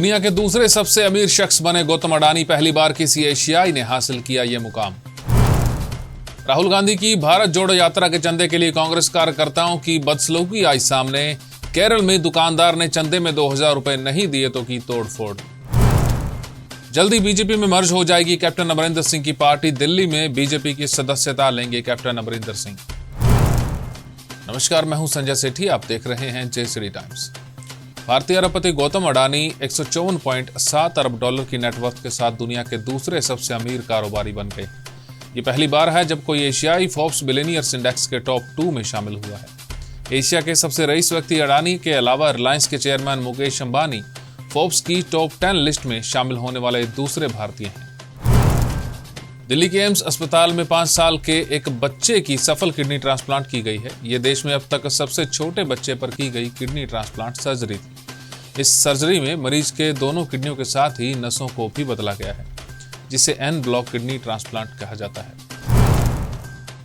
दुनिया के दूसरे सबसे अमीर शख्स बने गौतम अडानी पहली बार किसी एशियाई ने हासिल किया ये मुकाम। राहुल गांधी की भारत जोड़ो यात्रा के चंदे के लिए कांग्रेस कार्यकर्ताओं की बदसलूकी आई सामने। केरल में दुकानदार ने चंदे में 2000 रुपए नहीं दिए तो की तोड़फोड़। जल्दी बीजेपी में मर्ज हो जाएगी कैप्टन अमरिंदर सिंह की पार्टी। दिल्ली में बीजेपी की सदस्यता लेंगे कैप्टन अमरिंदर सिंह। नमस्कार, मैं हूं संजय सेठी, आप देख रहे हैं जेसीडी टाइम्स। भारतीय अरबपति गौतम अडानी 154.7 अरब डॉलर की नेटवर्थ के साथ दुनिया के दूसरे सबसे अमीर कारोबारी बन गए। ये पहली बार है जब कोई एशियाई फोर्ब्स बिलियनियर्स इंडेक्स के टॉप 2 में शामिल हुआ है। एशिया के सबसे रईस व्यक्ति अडानी के अलावा रिलायंस के चेयरमैन मुकेश अंबानी फोर्ब्स की टॉप 10 लिस्ट में शामिल होने वाले दूसरे भारतीय हैं। दिल्ली के एम्स अस्पताल में 5 साल के एक बच्चे की सफल किडनी ट्रांसप्लांट की गई है। ये देश में अब तक सबसे छोटे बच्चे पर की गई किडनी ट्रांसप्लांट सर्जरी थी। इस सर्जरी में मरीज के दोनों किडनियों के साथ ही नसों को भी बदला गया है, जिसे एन ब्लॉक किडनी ट्रांसप्लांट कहा जाता है।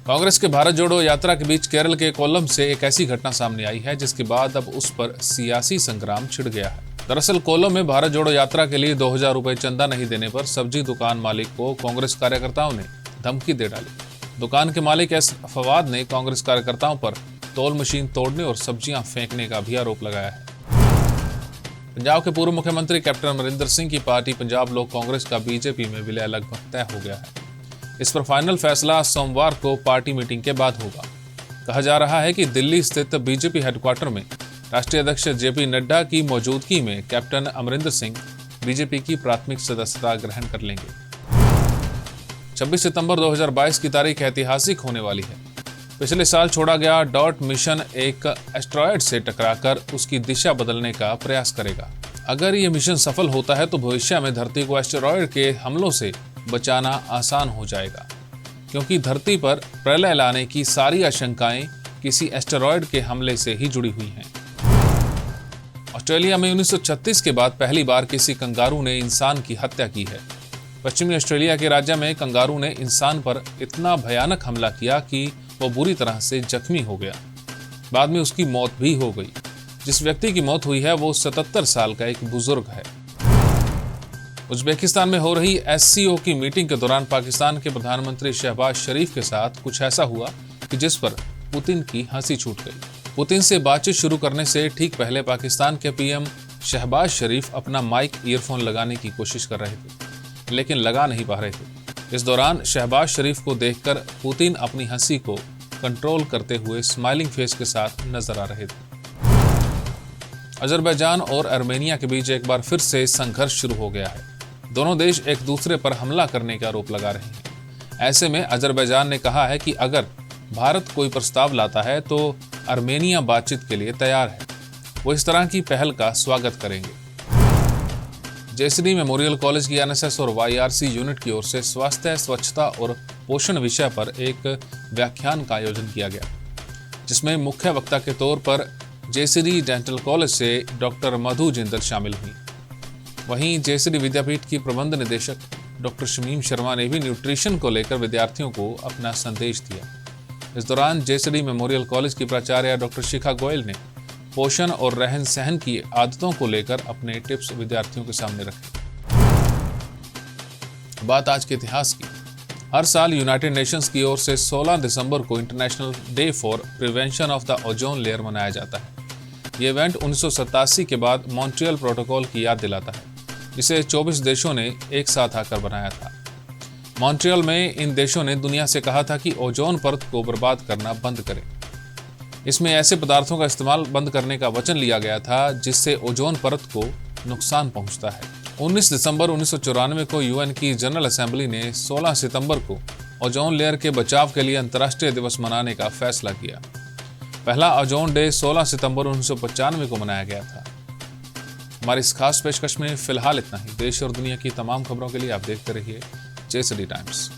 कांग्रेस के भारत जोड़ो यात्रा के बीच केरल के कोल्लम से एक ऐसी घटना सामने आई है जिसके बाद अब उस पर सियासी संग्राम छिड़ गया है। दरअसल कोल्लम में भारत जोड़ो यात्रा के लिए 2000 रुपए चंदा नहीं देने पर सब्जी दुकान मालिक को कांग्रेस कार्यकर्ताओं ने धमकी दे डाली। दुकान के मालिक एस फवाद ने कांग्रेस कार्यकर्ताओं पर तौल मशीन तोड़ने और सब्जियां फेंकने का भी आरोप लगाया है। पंजाब के पूर्व मुख्यमंत्री कैप्टन अमरिंदर सिंह की पार्टी पंजाब लोक कांग्रेस का बीजेपी में विलय लगभग तय हो गया है। इस पर फाइनल फैसला सोमवार को पार्टी मीटिंग के बाद होगा। कहा जा रहा है कि दिल्ली स्थित बीजेपी हेडक्वार्टर में राष्ट्रीय अध्यक्ष जेपी नड्डा की मौजूदगी में कैप्टन अमरिंदर सिंह बीजेपी की प्राथमिक सदस्यता ग्रहण कर लेंगे। 26 सितंबर 2022 की तारीख ऐतिहासिक होने वाली है। पिछले साल छोड़ा गया डॉट मिशन एक एस्टेरॉयड से टकराकर उसकी दिशा बदलने का प्रयास करेगा। अगर यह मिशन सफल होता है तो भविष्य में धरती को एस्टेरॉयड के हमलों से बचाना आसान हो जाएगा, क्योंकि धरती पर प्रलय लाने की सारी आशंकाएं किसी एस्टेरॉयड के हमले से ही जुड़ी हुई हैं। ऑस्ट्रेलिया में 1936 के बाद पहली बार किसी कंगारू ने इंसान की हत्या की है। पश्चिमी ऑस्ट्रेलिया के राज्य में कंगारू ने इंसान पर इतना भयानक हमला किया कि वो बुरी तरह से जख्मी हो गया। बाद में उसकी मौत भी हो गई। जिस व्यक्ति की मौत हुई है वो 77 साल का एक बुजुर्ग है। उज्बेकिस्तान में हो रही SCO की मीटिंग के दौरान पाकिस्तान के प्रधानमंत्री शहबाज शरीफ के साथ कुछ ऐसा हुआ कि जिस पर पुतिन की हंसी छूट गई। पुतिन से बातचीत शुरू करने से ठीक पहले पाकिस्तान के PM शहबाज शरीफ अपना माइक ईयरफोन लगाने की कोशिश कर रहे थे, लेकिन लगा नहीं पा रहे थे। इस दौरान शहबाज शरीफ को देखकर पुतिन अपनी हंसी को कंट्रोल करते हुए स्माइलिंग फेस के साथ नजर आ रहे थे। अजरबैजान और आर्मेनिया के बीच एक बार फिर से संघर्ष शुरू हो गया है। दोनों देश एक दूसरे पर हमला करने का आरोप लगा रहे हैं। ऐसे में अजरबैजान ने कहा है कि अगर भारत कोई प्रस्ताव लाता है तो आर्मेनिया बातचीत के लिए तैयार है। वो इस तरह की पहल का स्वागत करेंगे। जेसीडी मेमोरियल कॉलेज की NSS और YRC यूनिट की ओर से स्वास्थ्य, स्वच्छता और पोषण विषय पर एक व्याख्यान का आयोजन किया गया, जिसमें मुख्य वक्ता के तौर पर जेसीडी डेंटल कॉलेज से डॉक्टर मधु जिंदल शामिल हुई। वहीं जेसीडी विद्यापीठ की प्रबंध निदेशक डॉक्टर शमीम शर्मा ने भी न्यूट्रिशन को लेकर विद्यार्थियों को अपना संदेश दिया। इस दौरान जेसीडी मेमोरियल कॉलेज की प्राचार्य डॉक्टर शिखा गोयल ने पोषण और रहन सहन की आदतों को लेकर अपने टिप्स विद्यार्थियों के सामने रखे। बात आज के इतिहास की। हर साल यूनाइटेड नेशंस की ओर से 16 दिसंबर को international day for prevention of the ozone layer मनाया जाता है। ये इवेंट 1987 के बाद मॉन्ट्रियल प्रोटोकॉल की याद दिलाता है, जिसे 24 देशों ने एक साथ आकर बनाया था। मॉन्ट्रियल में इन देशों ने दुनिया से कहा था कि ओजोन परत को बर्बाद करना बंद करें। इसमें ऐसे पदार्थों का इस्तेमाल बंद करने का वचन लिया गया था जिससे ओजोन परत को नुकसान पहुंचता है। 19 दिसंबर 1994 को UN की जनरल असेंबली ने 16 सितंबर को ओजोन लेयर के बचाव के लिए अंतर्राष्ट्रीय दिवस मनाने का फैसला किया। पहला ओजोन डे 16 सितंबर 1995 को मनाया गया था। हमारी इस खास पेशकश में फिलहाल इतना ही। देश और दुनिया की तमाम खबरों के लिए आप देखते रहिए जेसीडी टाइम्स।